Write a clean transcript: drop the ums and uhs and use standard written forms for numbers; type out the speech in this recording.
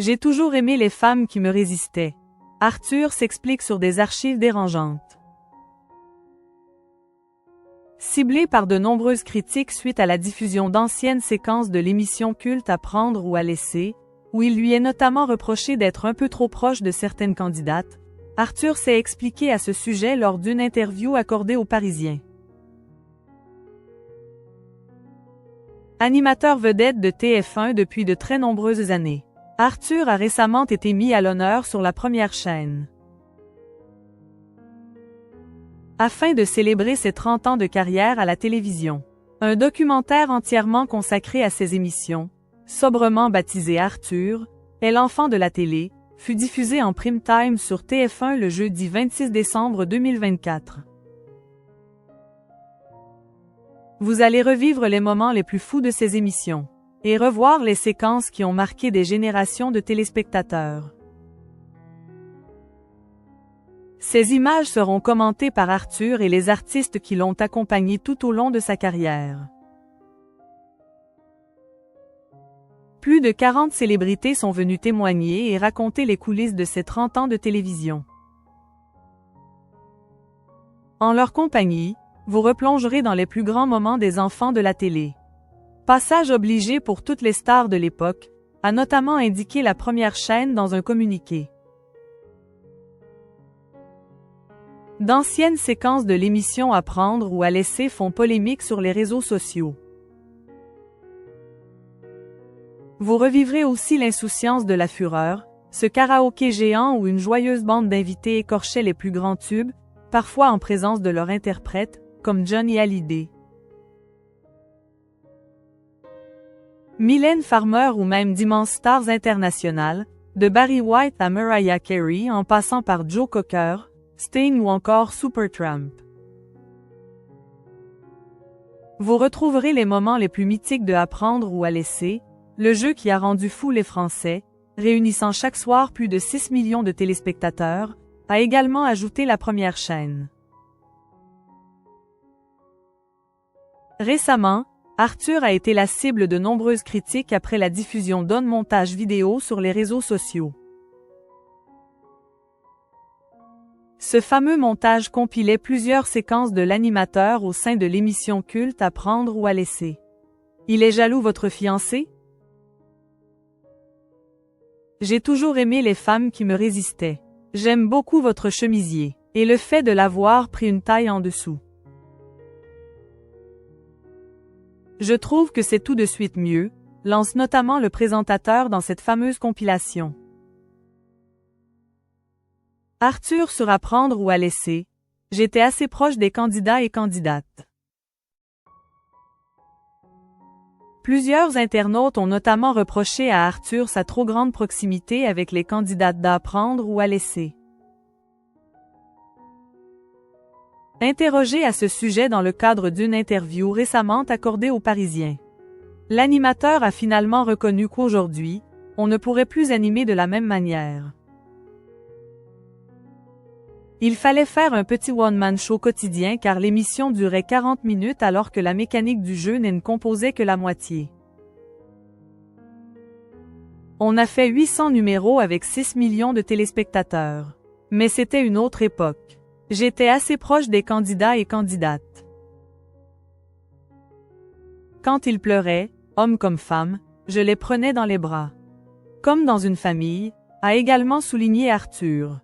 J'ai toujours aimé les femmes qui me résistaient. Arthur s'explique sur des archives dérangeantes. Ciblé par de nombreuses critiques suite à la diffusion d'anciennes séquences de l'émission culte À prendre ou à laisser, où il lui est notamment reproché d'être un peu trop proche de certaines candidates, Arthur s'est expliqué à ce sujet lors d'une interview accordée aux Parisiens. Animateur vedette de TF1 depuis de très nombreuses années, Arthur a récemment été mis à l'honneur sur la première chaîne. Afin de célébrer ses 30 ans de carrière à la télévision, un documentaire entièrement consacré à ses émissions, sobrement baptisé Arthur, est l'enfant de la télé, fut diffusé en prime time sur TF1 le jeudi 26 décembre 2024. Vous allez revivre les moments les plus fous de ces émissions et revoir les séquences qui ont marqué des générations de téléspectateurs. Ces images seront commentées par Arthur et les artistes qui l'ont accompagné tout au long de sa carrière. Plus de 40 célébrités sont venues témoigner et raconter les coulisses de ces 30 ans de télévision. En leur compagnie, vous replongerez dans les plus grands moments des enfants de la télé. Passage obligé pour toutes les stars de l'époque, a notamment indiqué la première chaîne dans un communiqué. D'anciennes séquences de l'émission À prendre ou à laisser font polémique sur les réseaux sociaux. Vous revivrez aussi l'insouciance de la fureur, ce karaoké géant où une joyeuse bande d'invités écorchait les plus grands tubes, parfois en présence de leur interprète, comme Johnny Hallyday. Mylène Farmer ou même d'immenses stars internationales, de Barry White à Mariah Carey en passant par Joe Cocker, Sting ou encore Supertramp. Vous retrouverez les moments les plus mythiques de À prendre ou à laisser, le jeu qui a rendu fous les Français, réunissant chaque soir plus de 6 millions de téléspectateurs, a également ajouté la première chaîne. Récemment, Arthur a été la cible de nombreuses critiques après la diffusion d'un montage vidéo sur les réseaux sociaux. Ce fameux montage compilait plusieurs séquences de l'animateur au sein de l'émission culte À prendre ou à laisser. Il est jaloux votre fiancé? J'ai toujours aimé les femmes qui me résistaient. J'aime beaucoup votre chemisier, et le fait de l'avoir pris une taille en dessous. Je trouve que c'est tout de suite mieux, lance notamment le présentateur dans cette fameuse compilation. Arthur sur À prendre ou à laisser. J'étais assez proche des candidats et candidates. Plusieurs internautes ont notamment reproché à Arthur sa trop grande proximité avec les candidates d'À prendre ou à laisser. Interrogé à ce sujet dans le cadre d'une interview récemment accordée aux Parisiens, l'animateur a finalement reconnu qu'aujourd'hui, on ne pourrait plus animer de la même manière. Il fallait faire un petit one-man show quotidien car l'émission durait 40 minutes alors que la mécanique du jeu n'en composait que la moitié. On a fait 800 numéros avec 6 millions de téléspectateurs. Mais c'était une autre époque. J'étais assez proche des candidats et candidates. Quand ils pleuraient, hommes comme femmes, je les prenais dans les bras. Comme dans une famille, a également souligné Arthur.